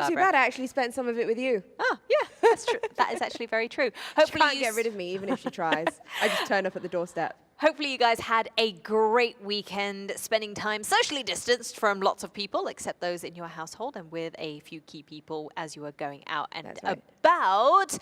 not too bad. I actually spent some of it with you. Oh, yeah, that's true. That is actually very true. Hopefully she can't get rid of me, even if she tries. I just turn up at the doorstep. Hopefully you guys had a great weekend spending time socially distanced from lots of people, except those in your household, and with a few key people as you are going out and about.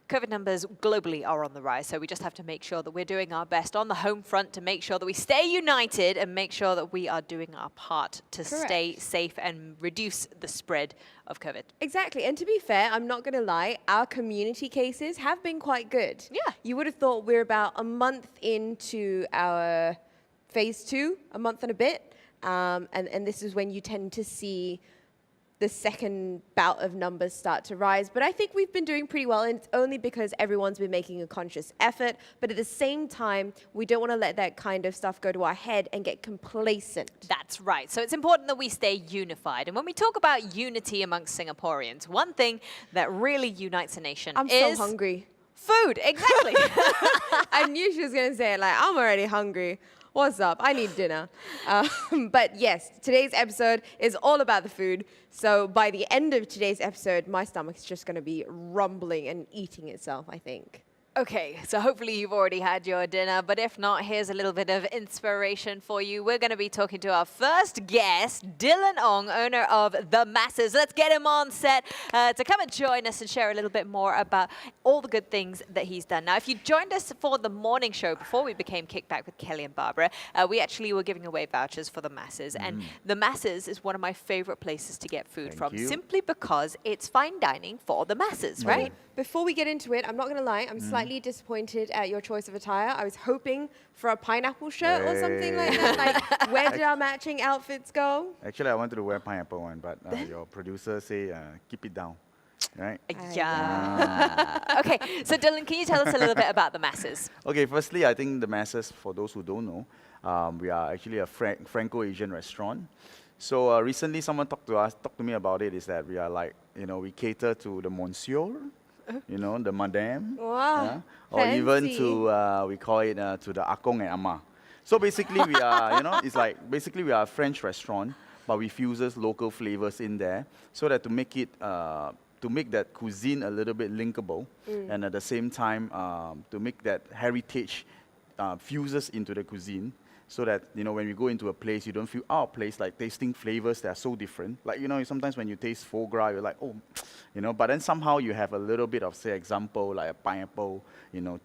COVID numbers globally are on the rise, so we just have to make sure that we're doing our best on the home front to make sure that we stay united and make sure that we are doing our part to stay safe and reduce the spread of COVID. Exactly. And to be fair, I'm not going to lie, our community cases have been quite good. Yeah. You would have thought we're about a month into our phase 2, a month and a bit. And this is when you tend to see the second bout of numbers start to rise. But I think we've been doing pretty well, and it's only because everyone's been making a conscious effort. But at the same time, we don't want to let that kind of stuff go to our head and get complacent. That's right. So it's important that we stay unified. And when we talk about unity amongst Singaporeans, one thing that really unites a nation is... I'm so hungry. Food, exactly. I knew she was going to say it, like, I'm already hungry. What's up? I need dinner. But yes, today's episode is all about the food. So by the end of today's episode, my stomach's just going to be rumbling and eating itself, I think. Okay, so hopefully you've already had your dinner, but if not, here's a little bit of inspiration for you. We're going to be talking to our first guest, Dylan Ong, owner of The Masses. Let's get him on set to come and join us and share a little bit more about all the good things that he's done. Now, if you joined us for the morning show before we became Kickback with Kelly and Barbara, we actually were giving away vouchers for The Masses. And The Masses is one of my favorite places to get food from, simply because it's fine dining for the masses, right? Before we get into it, I'm not going to lie, I'm slightly disappointed at your choice of attire. I was hoping for a pineapple shirt or something like that. Like, where did our matching outfits go? Actually, I wanted to wear pineapple one, but your producer say keep it down, right? Yeah. Okay, so Dylan, can you tell us a little bit about The Masses? Okay, firstly, I think The Masses, for those who don't know, we are actually a Franco-Asian restaurant. So recently, someone talked to me about it. Is that we are like, we cater to the monsieur, the madame, or even to, we call it to the akong and ama. So basically we are, it's like, basically we are a French restaurant, but we fuses local flavors in there so that to make it, to make that cuisine a little bit linkable, and at the same time, to make that heritage fuses into the cuisine. So that, when we go into a place, you don't feel out of place, like tasting flavors that are so different. Like, sometimes when you taste foie gras, you're like, oh, but then somehow you have a little bit of, say, example, like a pineapple,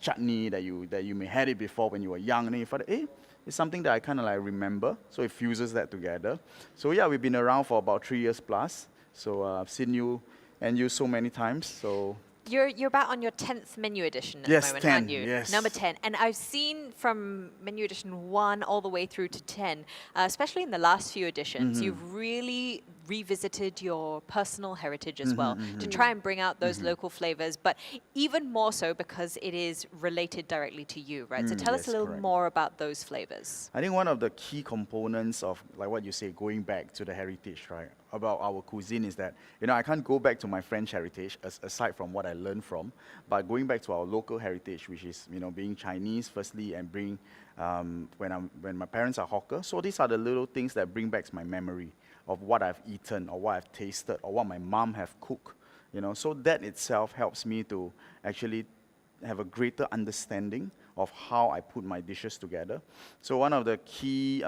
chutney that you may had it before when you were young, and you thought, it's something that I kind of like remember. So it fuses that together. So yeah, we've been around for about 3 years plus. So I've seen you and you so many times. So You're about on your 10th menu edition at the moment, 10, aren't you? Yes. Number 10. And I've seen from menu edition 1 all the way through to 10, especially in the last few editions, you've really revisited your personal heritage as well to try and bring out those local flavors, but even more so because it is related directly to you, right? So tell us a little more about those flavors. I think one of the key components of, like what you say, going back to the heritage, right, about our cuisine is that, I can't go back to my French heritage aside from what I learned from, but going back to our local heritage, which is, being Chinese firstly, and bring, when my parents are hawker. So these are the little things that bring back my memory of what I've eaten or what I've tasted or what my mom have cooked, So that itself helps me to actually have a greater understanding of how I put my dishes together. So one of the key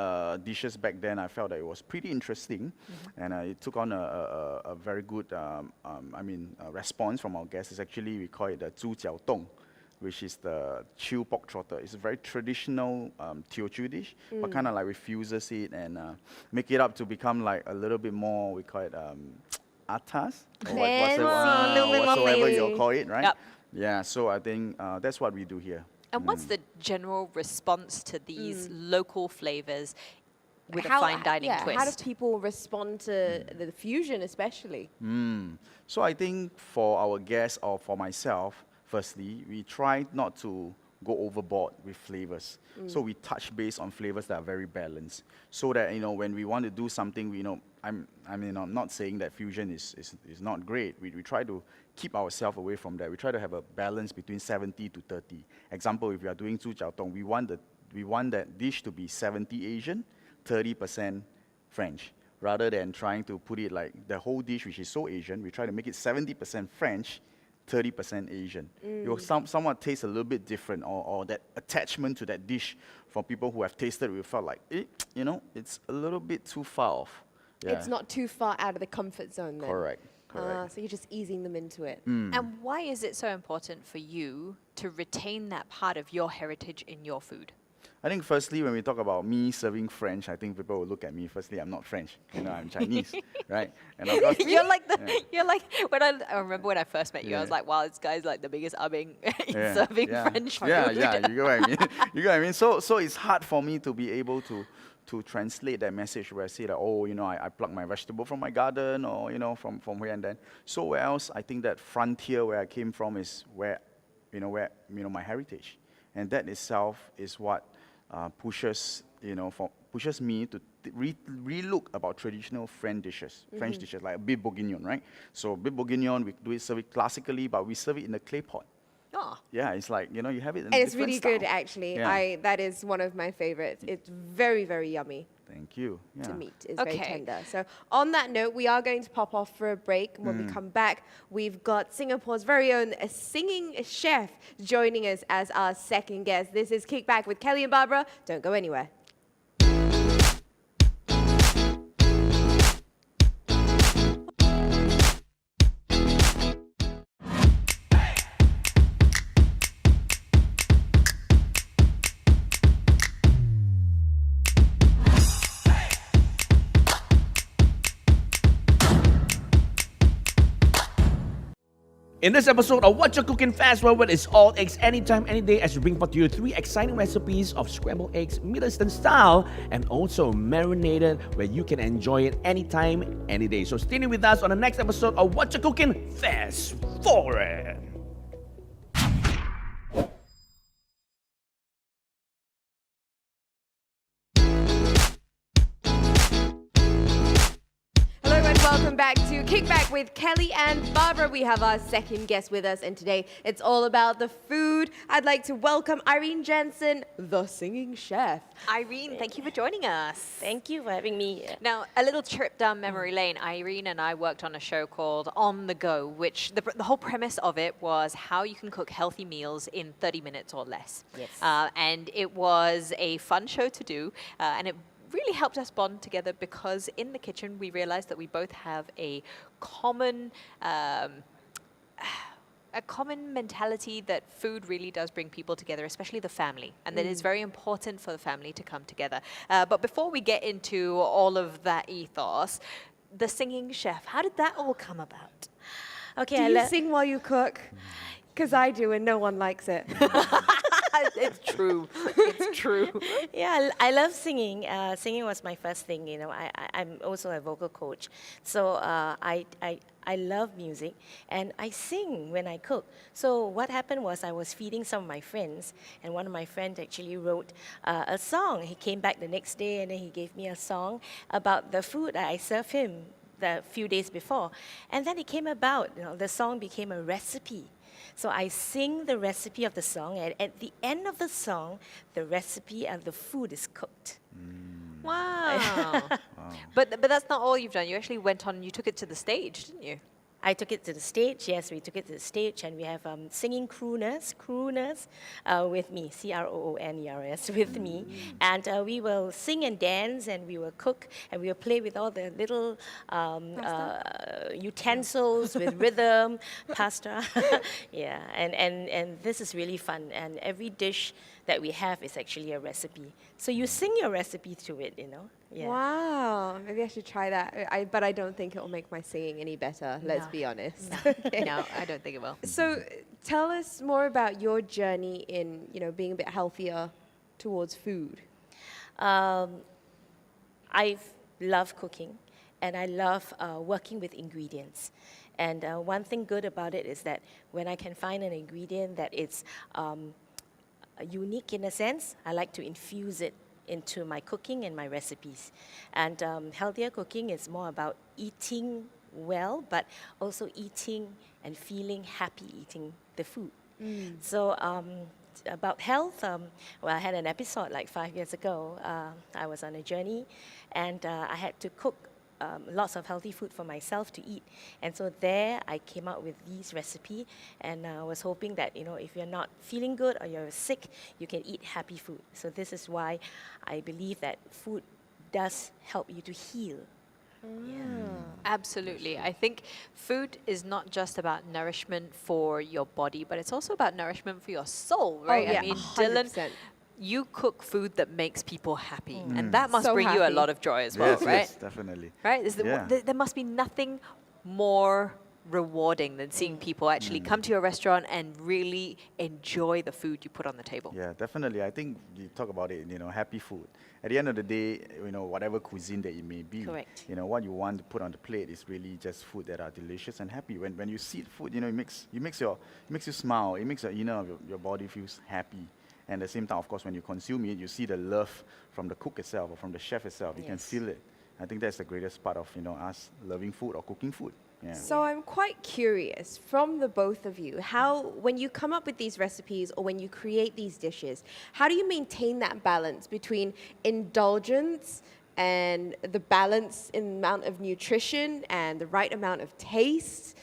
dishes back then, I felt that it was pretty interesting, and it took on a very good, response from our guests. It's actually, we call it the Zhu Jiao Dong, which is the chilled pork trotter. It's a very traditional Teochew dish, but kind of like refuses it and make it up to become like a little bit more, we call it atas, or whatsoever you call it, right? Yep. Yeah, so I think that's what we do here. And what's the general response to these local flavors with a fine dining twist? How do people respond to the fusion especially? So I think for our guests or for myself, firstly, we try not to go overboard with flavors. So we touch base on flavors that are very balanced. So that, when we want to do something, I'm not saying that fusion is not great. We try to keep ourselves away from that. We try to have a balance between 70 to 30. Example, if we are doing Zhu Jiao Dong, we want that dish to be 70 Asian, 30% French. rather than trying to put it like the whole dish, which is so Asian, we try to make it 70% French, 30% Asian. It will somewhat taste a little bit different, or that attachment to that dish for people who have tasted it, we felt like, it's a little bit too far off. Yeah. It's not too far out of the comfort zone then. Correct. So you're just easing them into it. And why is it so important for you to retain that part of your heritage in your food? I think firstly, when we talk about me serving French, I think people will look at me. Firstly, I'm not French. I'm Chinese, right? And of course, You're like when I remember when I first met you, I was like, wow, this guy's like the biggest ubbing in serving French food. Yeah, you get what I mean. You get what I mean. So it's hard for me to be able to translate that message where I say that, I pluck my vegetable from my garden, or from where and then. So where else? I think that frontier where I came from is where my heritage, and that itself is what pushes me to re-look about traditional French dishes, like beef bourguignon, right? So beef bourguignon, we serve it classically, but we serve it in a clay pot. Oh. Yeah, it's like, you have it in And a it's different really style. good, actually. Yeah. That is one of my favorites. It's very, very yummy Thank you. Yeah. to meat. It's very Okay. tender. So on that note, we are going to pop off for a break. When we come back, we've got Singapore's very own singing chef joining us as our second guest. This is Kickback with Kelly and Barbara. Don't go anywhere. In this episode of What You're Cooking Fast Forward, it's all eggs anytime, any day, as we bring forth to you 3 exciting recipes of scrambled eggs, Middle Eastern style, and also marinated, where you can enjoy it anytime, any day. So stay tuned with us on the next episode of What You're Cooking Fast Forward. Hello and welcome back to Kickback with Kelly and Barbara. We have our second guest with us, and today it's all about the food. I'd like to welcome Irene Jansen, the singing chef. Irene, thank you for joining us. Thank you for having me. Now, a little trip down memory lane. Irene and I worked on a show called On the Go, which the whole premise of it was how you can cook healthy meals in 30 minutes or less. Yes. And it was a fun show to do, and it really helped us bond together because in the kitchen we realized that we both have a common mentality that food really does bring people together, especially the family, and that it's very important for the family to come together. But before we get into all of that ethos, the singing chef, how did that all come about? Okay, Do you sing while you cook? Because I do, and no one likes it. It's true. It's true. Yeah, I love singing. Singing was my first thing. I'm also a vocal coach, so I love music, and I sing when I cook. So what happened was I was feeding some of my friends, and one of my friends actually wrote a song. He came back the next day, and then he gave me a song about the food that I served him the few days before, and then it came about. The song became a recipe. So I sing the recipe of the song, and at the end of the song, the recipe and the food is cooked. Wow. But that's not all you've done. You actually went on, you took it to the stage, didn't you? I took it to the stage, yes, we took it to the stage, and we have singing crooners with me, Crooners with me, and we will sing and dance, and we will cook, and we will play with all the little utensils with rhythm, pasta, yeah, and this is really fun, and every dish that we have is actually a recipe. So you sing your recipe to it, Yeah. Wow, maybe I should try that. But I don't think it will make my singing any better, let's No. be honest. No, I don't think it will. So tell us more about your journey in, being a bit healthier towards food. I love cooking, and I love working with ingredients. And one thing good about it is that when I can find an ingredient that is unique in a sense, I like to infuse it into my cooking and my recipes. And healthier cooking is more about eating well, but also eating and feeling happy eating the food. So about health, I had an episode like 5 years ago. I was on a journey, and I had to cook lots of healthy food for myself to eat. And so there I came up with this recipe, and I was hoping that, if you're not feeling good or you're sick, you can eat happy food. So this is why I believe that food does help you to heal. Absolutely. I think food is not just about nourishment for your body, but it's also about nourishment for your soul, right? yeah, I mean, 100%. Dylan, you cook food that makes people happy, and that must So bring you a happy. lot of joy as well, Yes, right? yes, definitely. Right? Yeah. There must be nothing more rewarding than seeing people actually come to your restaurant and really enjoy the food you put on the table. Yeah, definitely. I think you talk about it, happy food. At the end of the day, whatever cuisine that it may be, Correct. what you want to put on the plate is really just food that are delicious and happy. When you see food, it makes you smile. It makes the inner of your body feels happy. And at the same time, of course, when you consume it, you see the love from the cook itself or from the chef itself. You can Yes. feel it. I think that's the greatest part of us loving food or cooking food. Yeah. So I'm quite curious from the both of you, how, when you come up with these recipes or when you create these dishes, how do you maintain that balance between indulgence and the balance in amount of nutrition and the right amount of taste?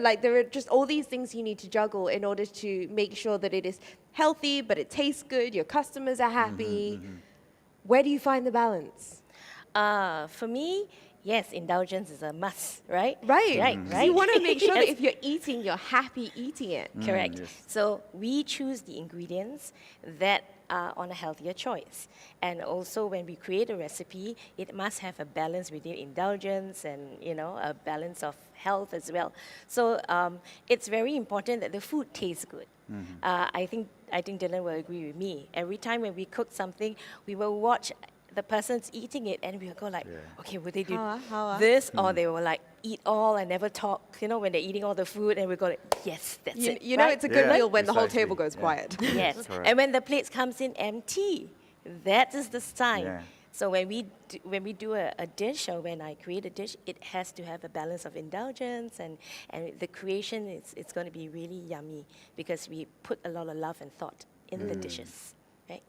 Like, there are just all these things you need to juggle in order to make sure that it is healthy, but it tastes good, your customers are happy. Where do you find the balance? For me, yes, indulgence is a must, right? Right. Right, So right. you want to make sure that Yes. if you're eating, you're happy eating it. Correct. yes. So we choose the ingredients that are on a healthier choice. And also when we create a recipe, it must have a balance within indulgence and, a balance of health as well. So it's very important that the food tastes good. I think Dylan will agree with me. Every time when we cook something, we will watch the person's eating it and we'll go like, okay, will they do How this? Or they will like eat all and never talk, when they're eating all the food, and we go like, yes, that's it. You know right? it's a good Yeah, meal when the whole precisely. table goes Yeah. quiet. Yes, Correct. and when the plates comes in empty, that is the sign. Yeah. So when we do a dish, or when I create a dish, it has to have a balance of indulgence, and the creation, it's going to be really yummy because we put a lot of love and thought in the dishes, right?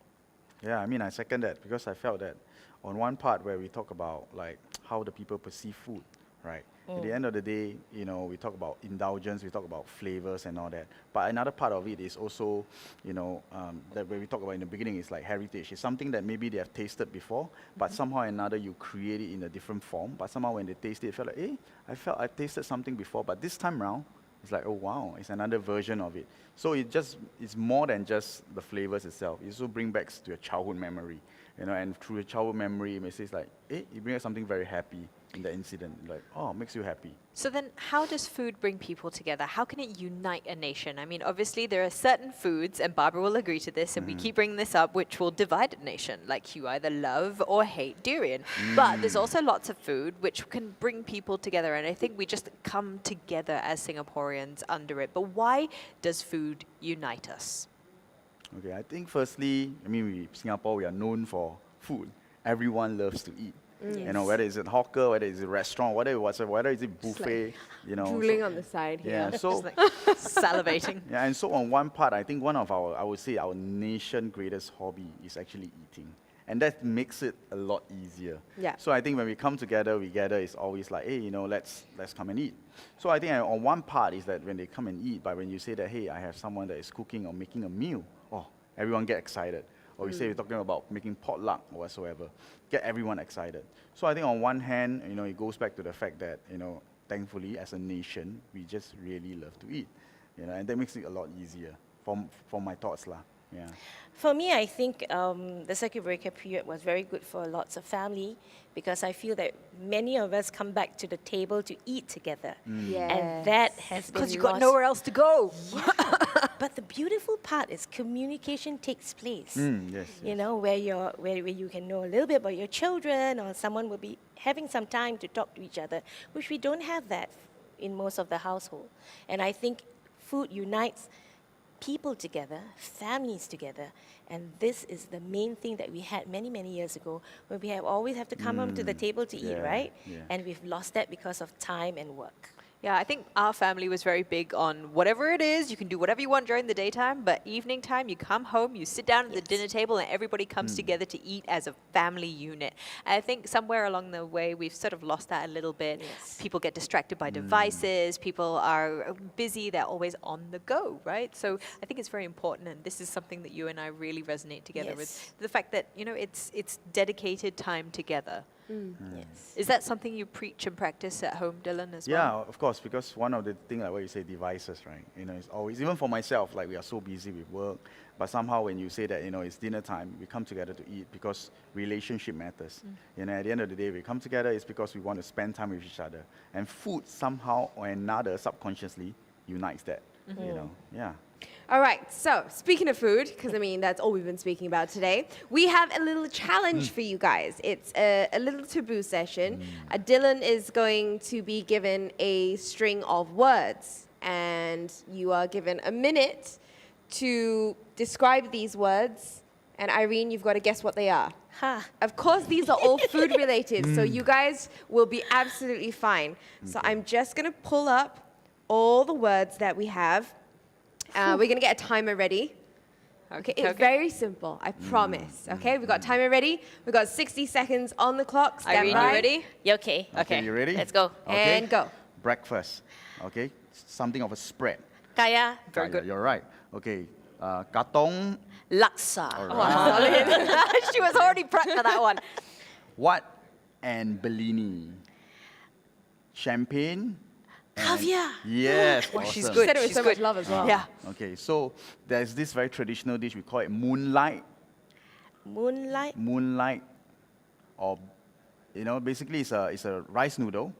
Yeah, I mean, I second that because I felt that on one part where we talk about like how the people perceive food, right? At the end of the day, we talk about indulgence, we talk about flavors and all that. But another part of it is also, that where we talk about in the beginning is like heritage. It's something that maybe they have tasted before, but somehow or another you create it in a different form. But somehow when they taste it, felt like, I tasted something before, but this time around, it's like, oh wow, it's another version of it. So it's more than just the flavors itself. It also brings back to your childhood memory, and through your childhood memory, it makes it like, it brings something very happy in the incident. Like, oh, it makes you happy. So then how does food bring people together? How can it unite a nation? I mean, obviously there are certain foods, and Barbara will agree to this, and we keep bringing this up, which will divide a nation. Like you either love or hate durian. But there's also lots of food which can bring people together, and I think we just come together as Singaporeans under it. But why does food unite us? Okay, I think firstly, Singapore, we are known for food. Everyone loves to eat. Whether it's a hawker, whether it's a restaurant, whether it's a buffet, Drooling on the side here. Yeah, so Salivating. yeah, and so on one part, I think one of I would say our nation greatest hobby is actually eating. And that makes it a lot easier. Yeah. So I think when we come together, it's always like, hey, let's come and eat. So I think on one part is that when they come and eat, but when you say that, hey, I have someone that is cooking or making a meal, everyone get excited. Or we say we're talking about making potluck or whatsoever, get everyone excited. So I think on one hand, it goes back to the fact that, thankfully as a nation, we just really love to eat, and that makes it a lot easier from my thoughts lah. Yeah. For me, I think the circuit breaker period was very good for lots of family because I feel that many of us come back to the table to eat together. And that has been Because you got lost. nowhere else to go. But the beautiful part is communication takes place. Yes. Where you can know a little bit about your children, or someone will be having some time to talk to each other, which we don't have that in most of the household. And I think food unites people together, families together, and this is the main thing that we had many, many years ago, when we always have to come home to the table to eat, Yeah, right? yeah. And we've lost that because of time and work. Yeah, I think our family was very big on whatever it is, you can do whatever you want during the daytime, but evening time, you come home, you sit down at the dinner table, and everybody comes together to eat as a family unit. And I think somewhere along the way, we've sort of lost that a little bit. Yes. People get distracted by devices, people are busy, they're always on the go, right? So I think it's very important, and this is something that you and I really resonate together with. Yes. The fact that, you know, it's dedicated time together. Yes. Is that something you preach and practice at home, Dylan, as Yeah, well? of course, because one of the things, like what you say, devices, right? You know, it's always, even for myself, like we are so busy with work, but somehow when you say that, you know, it's dinner time, we come together to eat because relationship matters. You know, at the end of the day, we come together is because we want to spend time with each other. And food somehow or another subconsciously unites that, you know, yeah. All right, so speaking of food, because I mean, that's all we've been speaking about today, we have a little challenge for you guys. It's a little taboo session. Dylan is going to be given a string of words, and you are given a minute to describe these words. And Irene, you've got to guess what they are. Ha. Of course, these are all food related, so you guys will be absolutely fine. So I'm just going to pull up all the words that we have. We're going to get a timer ready. Okay, it's very simple, I promise. Okay, we've got timer ready. We've got 60 seconds on the clock. Stand Irene, by. you ready? You okay? Okay, you ready? Let's go. Okay. And go. Breakfast, okay? Something of a spread. Kaya, Very Ah, good. You're right. Okay, katong, laksa. all Oh, right. solid. She was already prepped for that one. What and Bellini? Champagne? and- Caviar. Yes, Wow, she's awesome. good. Said it with She's so much good. love as well. Yeah. Okay, so there's this very traditional dish, we call it moonlight. Moonlight. Moonlight, or, you know, basically it's a rice noodle.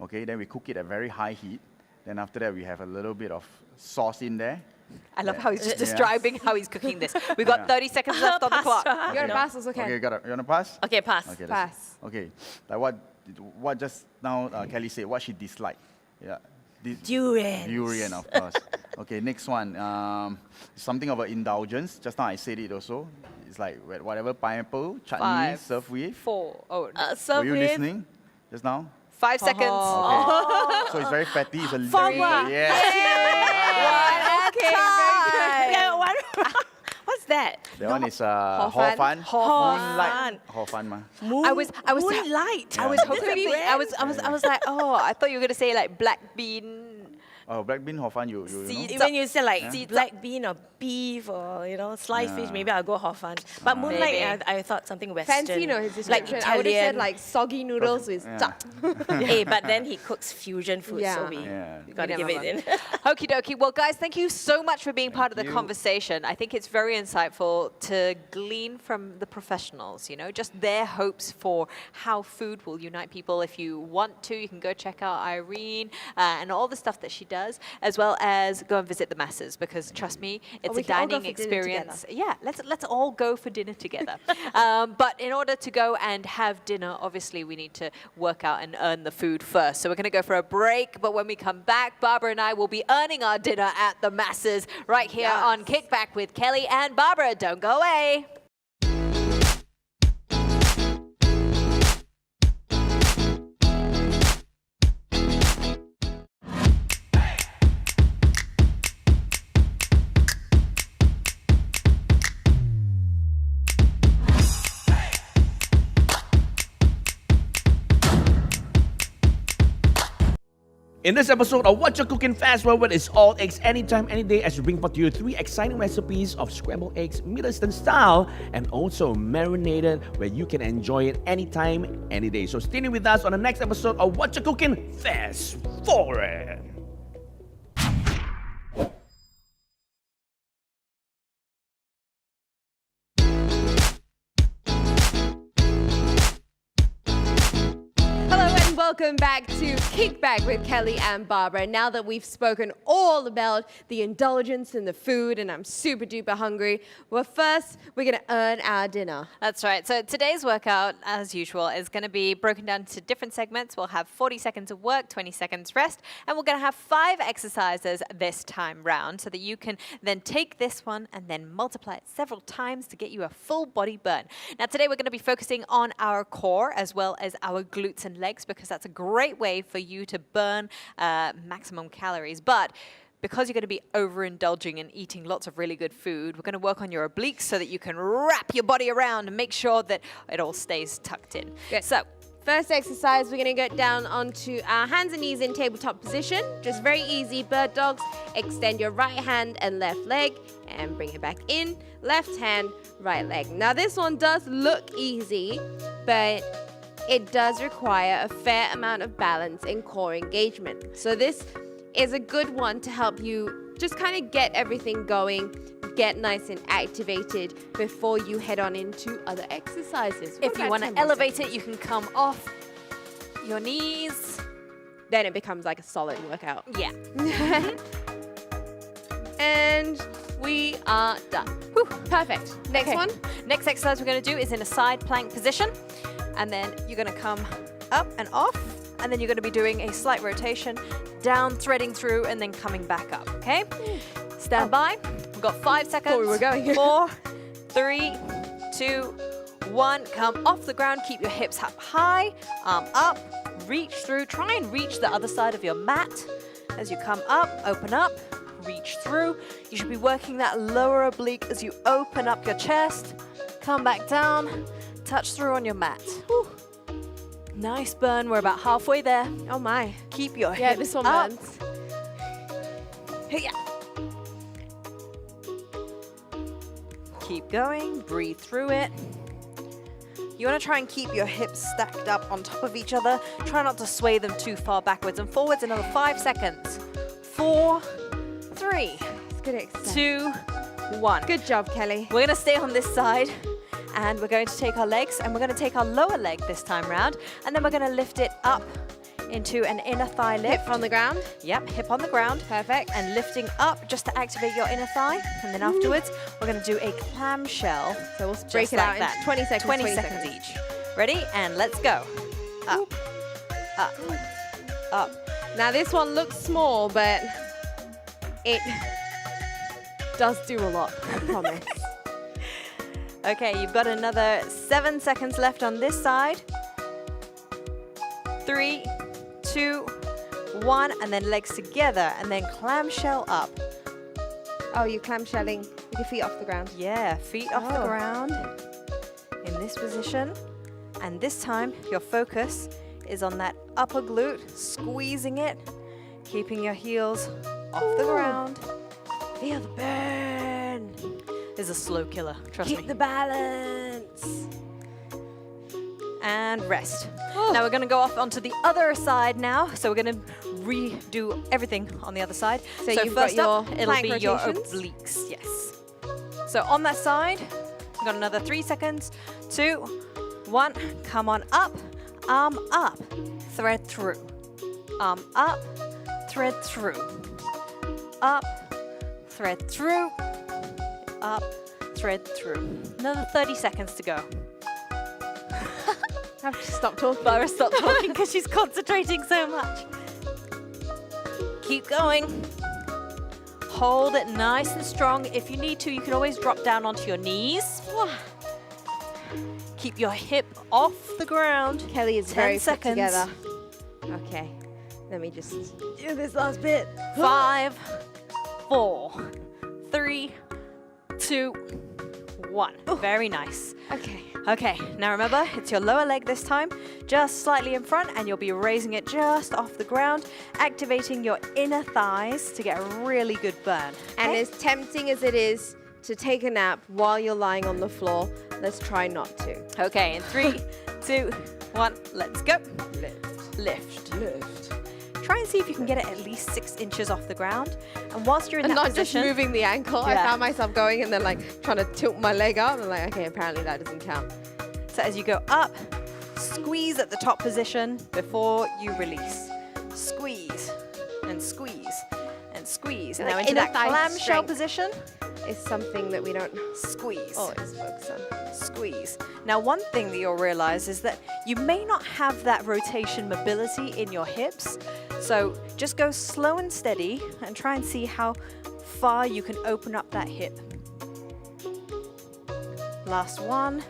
Okay, then we cook it at very high heat. Then after that, we have a little bit of sauce in there. I love how he's just Yeah. describing how he's cooking this. We've got 30 seconds left on the clock. You want to pass us? Okay. Okay, you wanna pass? Okay, pass. Okay, Pass. Okay, like what just now Kelly said, what she disliked. Yeah. Durian. Durian, of course. Okay, next one. Something of an indulgence. Just now I said it also. It's like whatever pineapple, chutney, 5, served with. 4. Oh, no. Were Serve you with listening just now? 5 seconds. Okay. So it's very fatty. It's a Foie little. gras. Yes. Okay, very Yeah, one. What's that? That one is Hor hor fun. fun. Hor Moonlight. fun. Hor fun, ma. I was moonlight. I was hoping I was like, oh, I thought you were gonna say like black bean. Oh, black bean hor fun. You know. Seeds. Even you say like Yeah. black bean or beef or sliced fish, Yeah. maybe I'll go hor fun. But moonlight, Maybe. I thought something Western. Fancy, his like description. I would have said Italian. like soggy noodles with Yeah. duck. Hey, but then he cooks fusion food, so Yeah. we Yeah. got to You give never it in. Okie dokie. Well, guys, thank you so much for being part of the you. conversation. I think it's very insightful to glean from the professionals, just their hopes for how food will unite people. If you want to, you can go check out Irene and all the stuff that she does, as well as go and visit the masses, because trust me, it's we a can all go dining for dinner experience. Yeah, let's all go for dinner together. But in order to go and have dinner, obviously we need to work out and earn the food first. So we're going to go for a break. But when we come back, Barbara and I will be earning our dinner at the masses right here on Kickback with Kelly and Barbara. Don't go away. In this episode of What You're Cooking Fast Forward is all eggs anytime, any day, as we bring forth to you 3 exciting recipes of scrambled eggs Middle Eastern style and also marinated, where you can enjoy it anytime, any day. So stay tuned with us on the next episode of What You're Cooking Fast Forward. Welcome back to Kickback with Kelly and Barbara. Now that we've spoken all about the indulgence and the food, and I'm super duper hungry, well, first we're going to earn our dinner. That's right. So today's workout, as usual, is going to be broken down into different segments. We'll have 40 seconds of work, 20 seconds rest, and we're going to have 5 exercises this time round so that you can then take this one and then multiply it several times to get you a full body burn. Now today we're going to be focusing on our core as well as our glutes and legs, because that's that's a great way for you to burn maximum calories. But because you're going to be overindulging and eating lots of really good food, we're going to work on your obliques so that you can wrap your body around and make sure that it all stays tucked in. Good. So, First exercise, we're going to get down onto our hands and knees in tabletop position. Just very easy, bird dogs. Extend your right hand and left leg and bring it back in. Left hand, right leg. Now this one does look easy, but it does require a fair amount of balance and core engagement. So this is a good one to help you just kind of get everything going, get nice and activated before you head on into other exercises. if you want to elevate it, you can come off your knees. Then it becomes like a solid workout. Yeah. And we are done. Whew, perfect. Next Okay. one. Next exercise we're going to do is in a side plank position. And then you're going to come up and off. And then you're going to be doing a slight rotation, down, threading through, and then coming back up, okay? Stand by. We've got 5 seconds. we were going. 4, 3, 2, 1. Come off the ground. Keep your hips up high, arm up, reach through. Try and reach the other side of your mat. As you come up, open up, reach through. You should be working that lower oblique as you open up your chest. Come back down, touch through on your mat. Whew. Nice burn. We're about halfway there. Oh my. Keep your Yeah, hips this one up. burns. Hey-ya. Keep going. Breathe through it. You want to try and keep your hips stacked up on top of each other. Try not to sway them too far backwards and forwards. Another 5 seconds. 4, 3, It's good exercise. 2, 1. Good job, Kelly. We're going to stay on this side. And we're going to take our legs and we're going to take our lower leg this time round. And then we're going to lift it up into an inner thigh lift. Hip on the ground. Yep, hip on the ground. Perfect. And lifting up just to activate your inner thigh. And then afterwards, we're going to do a clamshell. So we'll break just it like out that. in 20 seconds. 20 seconds each. Ready? And let's go. Up, up, up. Now this one looks small, but it does do a lot, I promise. Okay, you've got another 7 seconds left on this side. 3, 2, 1, and then legs together, and then clamshell up. Oh, you're clamshelling with your feet off the ground. Yeah, feet off the Oh. ground in this position. And this time, your focus is on that upper glute, squeezing it, keeping your heels off the Ooh. ground. Feel the burn. Is a slow killer, trust Keep me. the balance. And rest. Oh. Now we're going to go off onto the other side now. So we're going to redo everything on the other side. So you've got first up, your it'll plank be your rotations? obliques. Yes. So on that side, we've got another 3 seconds. 2, 1. Come on up. Arm up. Thread through. Arm up. Thread through. Up. Thread through. Up. Thread through. Another 30 seconds to go. I have to stop talking. Bara stop talking because she's concentrating so much. Keep going. Hold it nice and strong. If you need to, you can always drop down onto your knees. Keep your hip off the ground. Kelly is 10 very put seconds. together. Okay, let me just do this last bit. 5, 4, 3, 2, 1. Very nice. Okay. Okay, now remember, it's your lower leg this time, just slightly in front, and you'll be raising it just off the ground, activating your inner thighs to get a really good burn. And okay? as tempting as it is to take a nap while you're lying on the floor, let's try not to. Okay, in 3, 2, 1, let's go. Lift. Lift. Lift. Try and see if you can get it at least 6 inches off the ground. And whilst you're in And that not position, just moving the ankle. I Yeah. found myself going and then like trying to tilt my leg up. I'm like, okay, apparently that doesn't count. so as you go up, squeeze at the top position before you release. Squeeze and squeeze and squeeze. Like Now into inner that thigh clamshell strength. position. It's something that we don't Squeeze. always focus on. Squeeze. Now, one thing that you'll realize is that you may not have that rotation mobility in your hips. So just go slow and steady and try and see how far you can open up that hip. Last one.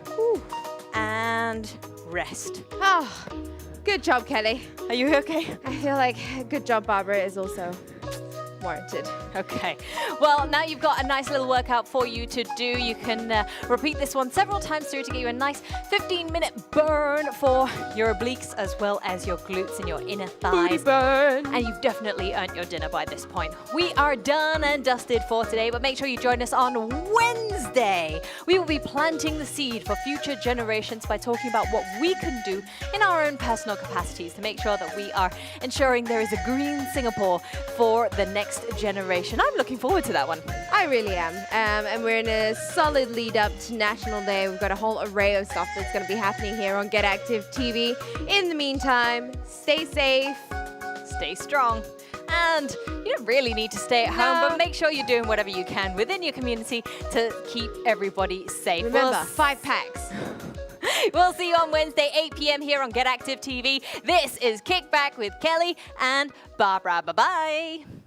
And rest. Ah, Good job, Kelly. Are you okay? I feel like good job, Barbara, is also warranted. Okay. Well, now you've got a nice little workout for you to do. You can repeat this one several times through to get you a nice 15-minute burn for your obliques as well as your glutes and your inner thighs. Burn. And you've definitely earned your dinner by this point. We are done and dusted for today, but make sure you join us on Wednesday. We will be planting the seed for future generations by talking about what we can do in our own personal capacities to make sure that we are ensuring there is a green Singapore for the next generation. I'm looking forward to that one. I really am. And we're in a solid lead up to National Day. We've got a whole array of stuff that's going to be happening here on Get Active TV. In the meantime, stay safe. Stay strong. And you don't really need to stay at home, but make sure you're doing whatever you can within your community to keep everybody safe. Remember, 5 packs. We'll see you on Wednesday, 8 p.m. here on Get Active TV. This is Kickback with Kelly and Barbara. Bye-bye.